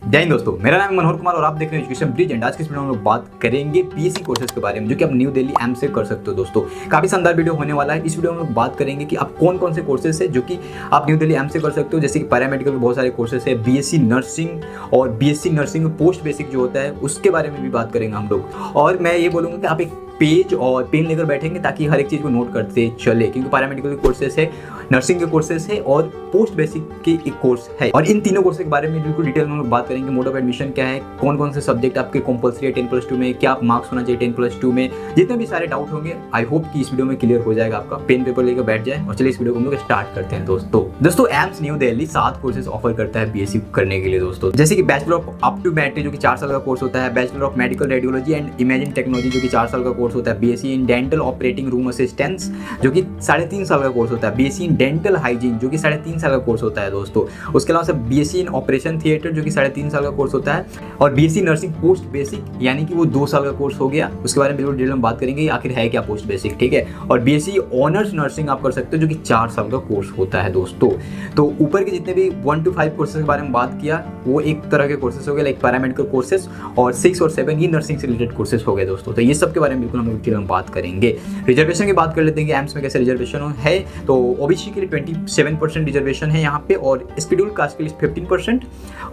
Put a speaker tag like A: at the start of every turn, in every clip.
A: जय हिंद दोस्तों, मेरा नाम है मनोहर कुमार और आप देख रहे हैं एजुकेशन ब्रिज। एंड आज की इस वीडियो में हम लोग बात करेंगे बीएससी कोर्सेज के बारे में जो कि आप न्यू दिल्ली एम्स से कर सकते हो। दोस्तों काफी शानदार वीडियो होने वाला है। इस वीडियो में हम लोग बात करेंगे कि आप कौन कौन से कोर्सेज है जो कि आप न्यू दिल्ली एम्स से कर सकते हो। जैसे कि पैरामेडिकल के बहुत सारे कोर्सेज है, बीएससी नर्सिंग और बीएससी नर्सिंग में पोस्ट बेसिक जो होता है उसके बारे में भी बात करेंगे हम लोग। और मैं ये बोलूँगा कि आप एक पेज और पेन लेकर बैठेंगे ताकि हर एक चीज़ को नोट करते चले, क्योंकि पैरामेडिकल के कोर्सेज है, नर्सिंग के कोर्सेज है और पोस्ट बेसिक के एक कोर्स है। और इन तीनों कोर्स के बारे में बिल्कुल डिटेल में हम लोग बात करेंगे। मोड ऑफ एडमिशन क्या है, कौन कौन से सब्जेक्ट आपके कंपल्सरी है 10+2 में, क्या मार्क्स होना चाहिए 10+2 में, जितने भी सारे डाउट होंगे आई होप कि इस वीडियो में क्लियर हो जाएगा। आपका पेन पेपर लेकर बैठ जाए और चलिए इस वीडियो को हम लोग स्टार्ट करते हैं। दोस्तों एम्स न्यू दिल्ली 7 कोर्सेज ऑफर करता है बीएससी करने के लिए। दोस्तों जैसे कि bachelor of optometry जो कि 4 साल का कोर्स होता है, bachelor of medical radiology and imaging technology जो कि 4 साल का कोर्स होता है, BSc in dental operating room assistance जो कि 3.5 साल का कोर्स होता है, बीएससी इन डेंटल हाइजीन जो कि 3.5 साल का कोर्स होता है। दोस्तों उसके अलावा बीएससी इन ऑपरेशन थिएटर जो कि 3.5 साल का कोर्स होता है, और बीएससी नर्सिंग पोस्ट बेसिक यानी कि वो 2 साल का कोर्स हो गया। उसके बारे में बिल्कुल डिटेल में बात करेंगे आखिर है क्या पोस्ट बेसिक, ठीक है। और बीएससी ऑनर्स नर्सिंग आप कर सकते हो जो कि 4 साल का कोर्स होता है। दोस्तों तो ऊपर के जितने भी 1 to 5 कोर्सेज के बारे में बात किया वो एक तरह के कोर्सेज हो गए, लाइक पैरामेडिकल कोर्सेज, और 6 और 7 ये नर्सिंग से रिलेटेड कोर्सेज हो गए। दोस्तों तो ये सब के बारे में बिल्कुल हम लोग डिटेल में बात करेंगे। रिजर्वेशन की बात कर लेते हैं कि एम्स में कैसे रिजर्वेशन है। तो ओबीसी के लिए 27% रिजर्वेशन है यहाँ पे, और शेड्यूल कास्ट के लिए 15%,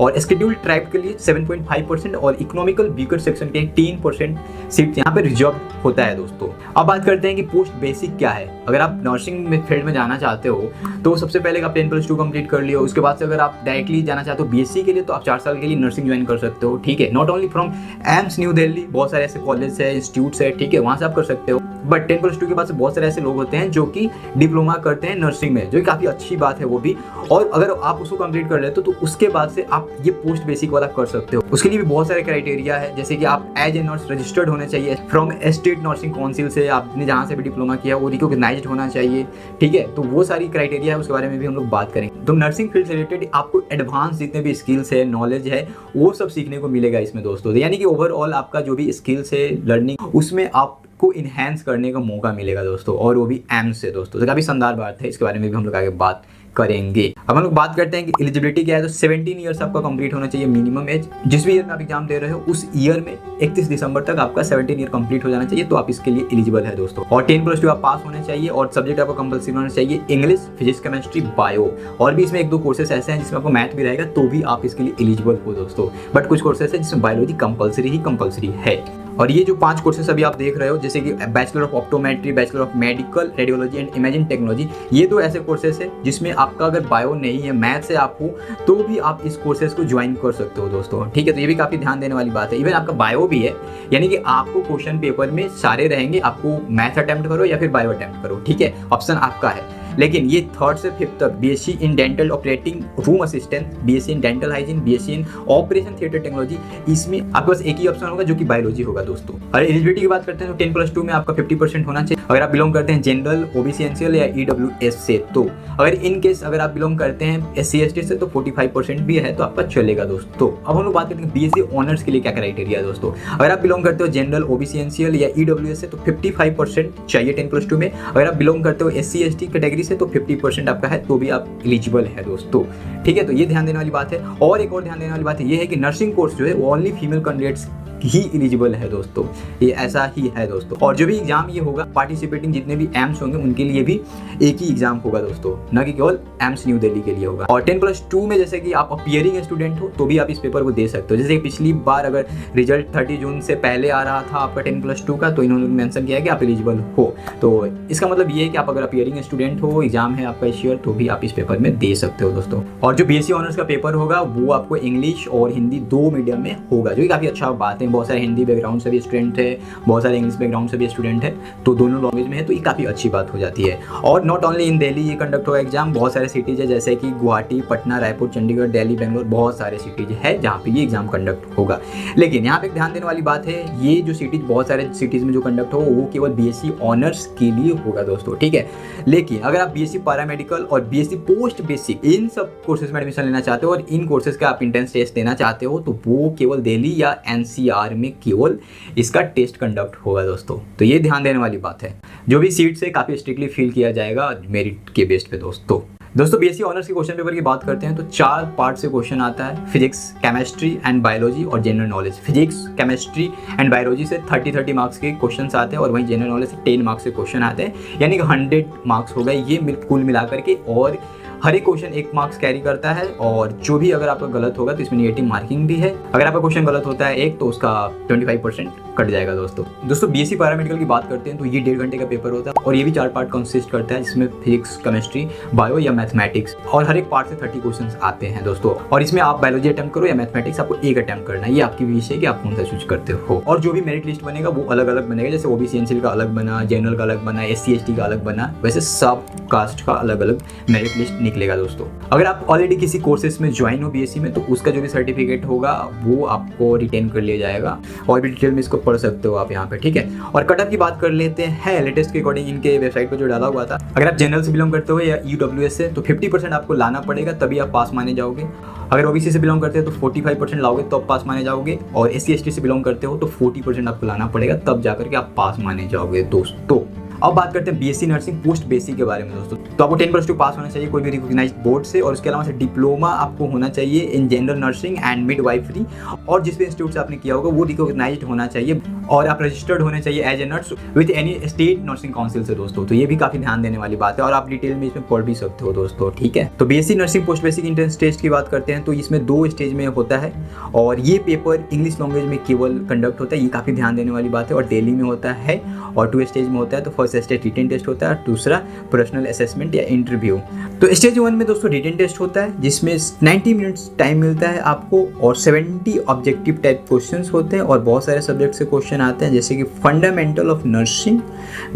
A: और शेड्यूल ट्राइब के लिए 7.5%, और इकोनॉमिकल वीकर सेक्शन के 10% सीट यहाँ पे रिजर्व होता है। दोस्तों अब बात करते हैं कि पोस्ट बेसिक क्या है। अगर आप नर्सिंग में फील्ड में जाना चाहते हो तो सबसे पहले आप 10+2 कंप्लीट कर लियो। उसके बाद से अगर आप डायरेक्टली जाना चाहते हो बीएससी के लिए तो आप 4 साल के लिए नर्सिंग ज्वाइन कर सकते हो, ठीक है। Not only from AIIMS New Delhi, बहुत सारे ऐसे कॉलेज है, इंस्टीट्यूट्स है, ठीक है, वहाँ से आप कर सकते हो। बट 10+2 के बाद से बहुत सारे ऐसे लोग होते हैं जो कि डिप्लोमा करते हैं नर्सिंग में, जो कि काफ़ी अच्छी बात है वो भी। और अगर आप उसको कंप्लीट कर लेते हो तो उसके बाद से आप ये पोस्ट बेसिक वाला कर सकते हो। उसके लिए भी बहुत सारे क्राइटेरिया है, जैसे कि आप एज ए नर्स रजिस्टर्ड होने चाहिए फ्रॉम स्टेट नर्सिंग काउंसिल से, आपने जहाँ से भी डिप्लोमा किया वो रिकॉग्नाइज्ड होना चाहिए, ठीक है। तो वो सारी क्राइटेरिया है, उसके बारे में भी हम लोग बात करेंगे। तो नर्सिंग फील्ड से रिलेटेड आपको एडवांस जितने भी स्किल्स है, नॉलेज है, वो सब सीखने को मिलेगा इसमें। दोस्तों यानी कि ओवरऑल आपका जो भी स्किल्स है लर्निंग, उसमें आपको इन्हेंस करने का मौका मिलेगा दोस्तों, और वो भी एम्स से। दोस्तों तो काफ़ी शानदार बात है, इसके बारे में भी हम लोग आगे बात करेंगे। अब हम लोग बात करते हैं कि एलिजिबिलिटी क्या है। तो 17 ईयर्स आपका कंप्लीट होना चाहिए मिनिमम एज। जिस भी ईयर में आप एग्जाम दे रहे हो उस ईयर में 31 दिसंबर तक आपका 17 ईयर कंप्लीट हो जाना चाहिए, तो आप इसके लिए एलिजिबल है। दोस्तों और 10+2 आप पास होने चाहिए, और सब्जेक्ट आपको कंपल्सरी होना चाहिए इंग्लिश, फिजिक्स, केमिस्ट्री, बायो, और भी इसमें 1-2 कोर्सेस ऐसे हैं जिसमें आपको मैथ भी रहेगा तो भी आप इसके लिए एलिजिबल हो। दोस्तों बट कुछ कोर्सेस है जिसमें बायोलॉजी कंपल्सरी है। और ये जो 5 कोर्सेस अभी आप देख रहे हो, जैसे कि bachelor of optometry, bachelor of medical radiology and imaging technology, ये 2 ऐसे कोर्सेस है जिसमें आपका अगर बायो नहीं है, मैथ से आप हो तो भी आप इस कोर्सेस को ज्वाइन कर सकते हो। दोस्तों ठीक है, तो ये भी काफ़ी ध्यान देने वाली बात है। इवन आपका बायो भी है, यानी कि आपको क्वेश्चन पेपर में सारे रहेंगे, आपको मैथ अटेम्प्ट करो या फिर बायो अटेम्प्ट करो, ठीक है, ऑप्शन आपका है। लेकिन ये 3rd से 5th तक BSc in dental operating room assistant, BSc in dental hygiene, BSc in operation theatre technology, इसमें आपके पास एक ही ऑप्शन होगा जो कि बायोलॉजी होगा। दोस्तों और एलिजिबिलिटी की बात करते हैं तो 10+2 में आपका 50% होना चाहिए अगर आप बिलोंग करते हैं जनरल, ओबीसी, एनसीएल या ईडब्ल्यूएस से। तो अगर इन केस अगर आप बिलोंग करते हैं एससी एसटी से तो 45% भी है तो आपका चलेगा। दोस्तों अब हम लोग बात करते हैं बीएससी ऑनर्स के लिए क्या क्राइटेरिया है। दोस्तों अगर आप बिलोंग करते हो जनरल, ओबीसी, एनसीएल या ईडब्ल्यूएस से तो 55% चाहिए 10+2 में। अगर आप बिलोंग करते हो एससी एसटी कैटेगरी से तो 50% आपका है तो भी आप एलिजिबल है। दोस्तों ठीक है, तो ये ध्यान देने वाली बात है। और एक और ध्यान देने वाली बात है ये है कि नर्सिंग कोर्स जो है वो ओनली फीमेल कैंडिडेट्स ही एलिजिबल है। दोस्तों ये ऐसा ही है। दोस्तों और जो भी एग्जाम ये होगा, पार्टिसिपेटिंग जितने भी एम्स होंगे उनके लिए भी एक ही एग्जाम होगा दोस्तों, न कि केवल एम्स न्यू दिल्ली के लिए होगा। और 10+2 में जैसे कि आप अपीयरिंग स्टूडेंट हो तो भी आप इस पेपर को दे सकते हो। जैसे कि पिछली बार अगर रिजल्ट 30 जून से पहले आ रहा था आपका 10+2 का, तो इन्होंने मेंशन किया है कि आप एलिजिबल हो। तो इसका मतलब ये है कि आप अगर अपीयरिंग स्टूडेंट हो, एग्जाम है आपका इस ईयर, तो भी आप इस पेपर में दे सकते हो। दोस्तों और जो बीएससी ऑनर्स का पेपर होगा वो आपको इंग्लिश और हिंदी 2 मीडियम में होगा, जो कि काफ़ी अच्छा बात है। बहुत सारे हिंदी बैकग्राउंड से भी स्टूडेंट है, बहुत सारे इंग्लिश बैकग्राउंड से भी स्टूडेंट है, तो दोनों लैंग्वेज में है, तो ये काफ़ी अच्छी बात हो जाती है। और नॉट ओनली इन दिल्ली ये कंडक्ट होगा एग्जाम, बहुत सारे सिटीज है जैसे कि गुवाहाटी, पटना, रायपुर, चंडीगढ़, दिल्ली, बेंगलोर, बहुत सारे सिटीज है जहाँ पे ये एग्जाम कंडक्ट होगा। लेकिन यहाँ पे ध्यान देने वाली बात है, ये जो सिटीज, बहुत सारे सिटीज में जो कंडक्ट होगा वो केवल बीएससी ऑनर्स के लिए होगा। दोस्तों ठीक है, लेकिन अगर आप बीएससी पैरामेडिकल और बीएससी पोस्ट बेसिक इन सब कोर्सेज में एडमिशन लेना चाहते हो और इन कोर्सेज का आप इंट्रेंस टेस्ट देना चाहते हो तो वो केवल दिल्ली या एनसीआर में केवल इसका टेस्ट कंडक्ट होगा। दोस्तों तो ये ध्यान देने वाली बात है। जो भी सीट्स है काफ़ी स्ट्रिक्टली फिल किया जाएगा मेरिट के बेस पे। दोस्तों दोस्तों बीएससी ऑनर्स के क्वेश्चन पेपर की बात करते हैं तो 4 पार्ट से क्वेश्चन आता है, फिजिक्स, केमिस्ट्री एंड बायोलॉजी और general knowledge. Physics, chemistry and biology से 30 मार्क्स के क्वेश्चन आते हैं और वहीं जनरल नॉलेज से 10 मार्क्स के क्वेश्चन आते हैं, यानी कि 100 मार्क्स हो गए ये कुल मिलाकर के। और हर एक क्वेश्चन 1 मार्क्स कैरी करता है और जो भी अगर आपका गलत होगा तो इसमें नेगेटिव मार्किंग भी है। अगर आपका क्वेश्चन गलत होता है एक तो उसका 25% कट जाएगा दोस्तों बीएससी पैरामेडिकल की बात करते हैं तो ये 1.5 घंटे का पेपर होता है और ये भी 4 पार्ट कंसिस्ट करता है, जिसमें फिजिक्स, केमिस्ट्री, बायो या मैथमेटिक्स, और हर एक पार्ट से 30 क्वेश्चन आते हैं दोस्तों। और इसमें आप बायोलॉजी अटेम्प्ट करो या मैथमेटिक्स, आपको एक अटेम्प्ट करना है, ये आपकी विषय है कि आप कौन सा चूज करते हो। और जो भी मेरिट लिस्ट बनेगा वो अलग अलग बनेगा, जैसे ओबीसी एनसीएल का अलग बना, जनरल का अलग बना, एससी एसटी का अलग बना, वैसे सब कास्ट का अलग अलग मेरिट लिस्ट निकलेगा दोस्तों। अगर आप ऑलरेडी किसी कोर्सेज में ज्वाइन हो बीएससी में तो उसका जो भी सर्टिफिकेट होगा वो आपको रिटेन कर लिया जाएगा और भी डिटेल में इसको पढ़ सकते हो आप यहाँ पे, ठीक है। और कट ऑफ की बात कर लेते हैं लेटेस्ट के अकॉर्डिंग, इनके वेबसाइट पर जो डाला हुआ था, अगर आप जनरल से बिलोंग करते हो या ईडब्ल्यूएस से तो 50% आपको लाना पड़ेगा तभी आप पास माने जाओगे। अगर ओबीसी से बिलोंग करते हो तो 45% लाओगे तो आप पास माने जाओगे, और एससी एसटी से बिलोंग करते हो तो 40% आपको लाना पड़ेगा तब जाकर के आप पास माने जाओगे दोस्तों। अब बात करते हैं बीएससी नर्सिंग पोस्ट बेसिक के बारे में दोस्तों। तो आपको 10+2 पास होना चाहिए कोई भी रिकॉग्नाइज्ड बोर्ड से, और उसके अलावा से डिप्लोमा आपको होना चाहिए in general nursing and midwifery, और जिस भी इंस्टीट्यूट से आपने किया होगा वो रिकॉग्नाइज्ड होना चाहिए, और आप रजिस्टर्ड होने चाहिए as a nurse with any state nursing council से दोस्तों। तो ये भी काफी ध्यान देने वाली बात है और आप डिटेल में इसमें पढ़ भी सकते हो दोस्तों, ठीक है। तो BSc nursing post basic entrance test की बात करते हैं तो इसमें 2 स्टेज में होता है और ये पेपर इंग्लिश लैंग्वेज में केवल कंडक्ट होता है, ये काफी ध्यान देने वाली बात है, और दिल्ली में होता है और 2 स्टेज में होता है। तो फर्स्ट स्टेज रिटन टेस्ट होता है और दूसरा पर्सनल असेसमेंट या इंटरव्यू। तो स्टेज 1 में दोस्तों रिटन टेस्ट होता है जिसमें 90 मिनट्स टाइम मिलता है आपको और 70 ऑब्जेक्टिव टाइप क्वेश्चंस होते हैं और बहुत सारे सब्जेक्ट से क्वेश्चन आते हैं, जैसे कि fundamental of nursing,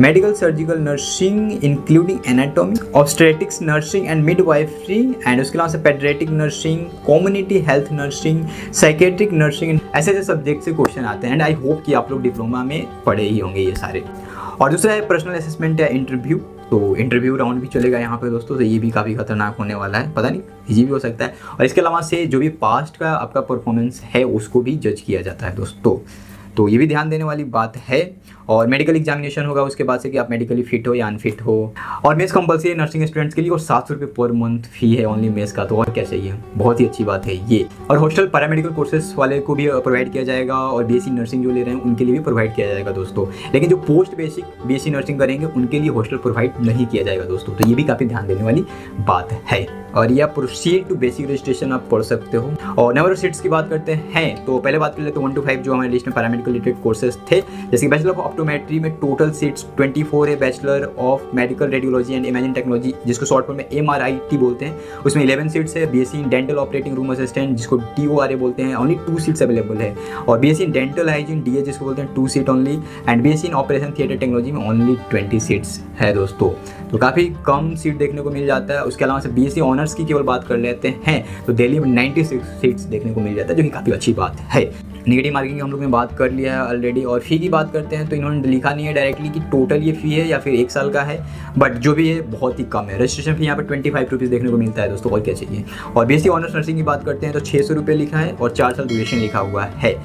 A: medical surgical nursing including anatomy, obstetrics nursing and midwifery, and उसके अलावा से paediatric nursing, community health nursing, psychiatric nursing, ऐसे सब्जेक्ट से क्वेश्चन आते हैं। एंड आई होप कि आप लोग डिप्लोमा में पढ़े ही होंगे ये सारे। और दूसरा है पर्सनल असेसमेंट या इंटरव्यू। तो इंटरव्यू राउंड भी चलेगा यहाँ पे दोस्तों, तो ये भी काफ़ी खतरनाक होने वाला है, पता नहीं इजी भी हो सकता है। और इसके अलावा से जो भी पास्ट का आपका परफॉर्मेंस है उसको भी जज किया जाता है दोस्तों, तो ये भी ध्यान देने वाली बात है। और मेडिकल एग्जामिनेशन होगा उसके बाद से कि आप मेडिकली फिट हो या अनफिट हो। और मेस कंपलसरी है नर्सिंग स्टूडेंट्स के लिए और 700 रुपये पर मंथ फी है ओनली मेस का, तो और क्या चाहिए, बहुत ही अच्छी बात है ये। और हॉस्टल पैरामेडिकल कोर्सेज वाले को भी प्रोवाइड किया जाएगा और बीएससी नर्सिंग जो ले रहे हैं उनके लिए भी प्रोवाइड किया जाएगा दोस्तों। लेकिन जो पोस्ट बेसिक बीएससी नर्सिंग करेंगे उनके लिए हॉस्टल प्रोवाइड नहीं किया जाएगा दोस्तों, तो ये भी काफ़ी ध्यान देने वाली बात है। और यह प्रोसीड टू बेसिक रजिस्ट्रेशन आप पढ़ सकते हो। और नंबर ऑफ सीट्स की बात करते हैं तो पहले बात कर लेते हैं 1 to 5 जो हमारे लिस्ट में पैरामेडिकल रिलेटेड कोर्सेज थे, जैसे कि बैचलर ऑफ ऑप्टोमेट्री में टोटल सीट्स 24 है, bachelor of medical radiology and imaging technology जिसको शॉर्ट फॉर्म में MRIT बोलते हैं उसमें 11 सीट्स है। BSc in dental operating room assistant जिसको DORA बोलते हैं, ओनली 2 सीट्स अवेलेबल है। और BSc in dental hygiene DH जिसको बोलते हैं 2 seat only, and BSc in operation theatre technology में ओनली 20 सीट्स है दोस्तों, तो काफ़ी कम सीट देखने को मिल जाता है। उसके अलावा से बीएससी ऑनर्स की केवल बात कर लेते हैं तो दिल्ली में 96 सीट्स देखने को मिल जाता है, जो कि काफ़ी अच्छी बात है। नेगेटिव मार्किंग की हम लोग ने बात कर लिया है ऑलरेडी। और फ़ी की बात करते हैं तो इन्होंने लिखा नहीं है डायरेक्टली कि टोटल ये फ़ी है या फिर 1 साल का है, बट जो भी है बहुत ही कम है। रजिस्ट्रेशन फ़ी यहाँ पर 25 रुपीज़ देखने को मिलता है दोस्तों, और क्या चाहिए। और बीएससी ऑनर्स नर्सिंग की बात करते हैं तो 600 रुपये लिखा है और 4 साल ड्यूरेशन लिखा हुआ है।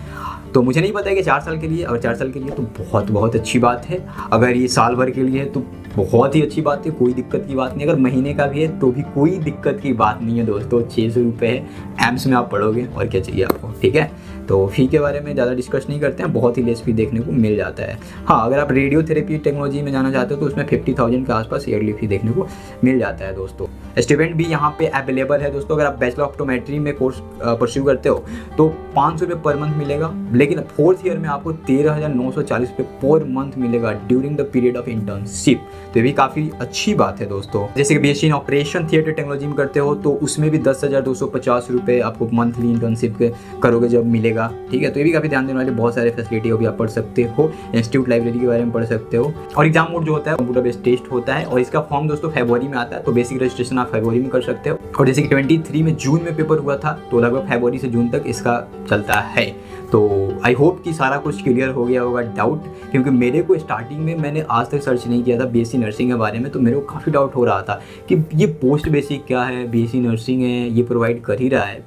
A: तो मुझे नहीं पता है कि 4 साल के लिए, अगर 4 साल के लिए तो बहुत अच्छी बात है, अगर ये साल भर के लिए है तो बहुत ही अच्छी बात है, कोई दिक्कत की बात नहीं। अगर महीने का भी है तो भी कोई दिक्कत की बात नहीं है दोस्तों, 600 रुपये है, एम्स में आप पढ़ोगे और क्या चाहिए आपको, ठीक है। तो फ़ी के बारे में ज़्यादा डिस्कस नहीं करते हैं, बहुत ही लेस फी देखने को मिल जाता है। हाँ, अगर आप रेडियोथेरेपी टेक्नोलॉजी में जाना चाहते हो तो उसमें 50,000 के आसपास ईयरली फी देखने को मिल जाता है दोस्तों। स्टूडेंट भी यहाँ पे अवेलेबल है दोस्तों। अगर आप बैचलर ऑफ ऑप्टोमेट्री में कोर्स परस्यू करते हो तो 500 रुपये पर मंथ मिलेगा, लेकिन 4th ईयर में आपको 13,940 रुपये पर मंथ मिलेगा during the period of internship, तो ये भी काफ़ी अच्छी बात है दोस्तों। जैसे कि BSc in operation theatre technology में करते हो तो उसमें भी 10,250 रुपये आपको मंथली इंटर्नशिप करोगे जब मिलेगा, ठीक है। तो ये भी काफ़ी ध्यान देने वाले बहुत सारे फैसिलिटी हो भी आप पढ़ सकते हो, इंस्टीट्यूट लाइब्रेरी के बारे में पढ़ सकते हो। और एग्जाम मोड जो होता है कंप्यूटर बेस्ड टेस्ट होता है और इसका फॉर्म दोस्तों फरवरी में आता है, तो बेसिक रजिस्ट्रेशन आप फरवरी में कर सकते हो। और जैसे कि 23 में जून में पेपर हुआ था तो लगभग फरवरी से जून तक इसका चलता है। तो आई होप कि सारा कुछ क्लियर हो गया होगा डाउट, क्योंकि मेरे को स्टार्टिंग में मैंने आज तक सर्च नहीं किया था बीएससी नर्सिंग के बारे में, तो मेरे को काफ़ी डाउट हो रहा था कि ये पोस्ट बेसिक क्या है, बीएससी नर्सिंग है ये प्रोवाइड कर ही रहा है,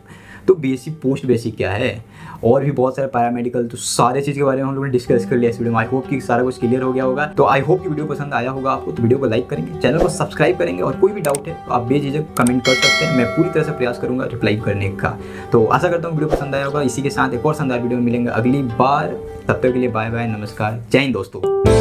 A: तो बीएससी पोस्ट बेसिक क्या है और भी बहुत सारे पैरामेडिकल, तो सारे चीज़ के बारे में हम लोगों ने डिस्कस कर लिया इस वीडियो में। आई होप कि सारा कुछ क्लियर हो गया होगा। तो आई होप कि वीडियो पसंद आया होगा आपको, तो वीडियो को लाइक करेंगे, चैनल को सब्सक्राइब करेंगे और कोई भी डाउट है तो आप बेझिझक कमेंट कर सकते हैं। मैं पूरी तरह से प्रयास करूंगा रिप्लाई करने का। तो आशा करता हूँ वीडियो पसंद आया होगा। इसी के साथ एक और शानदार वीडियो में मिलेंगे अगली बार। तब तक के लिए बाय बाय, नमस्कार, जय हिंद दोस्तों।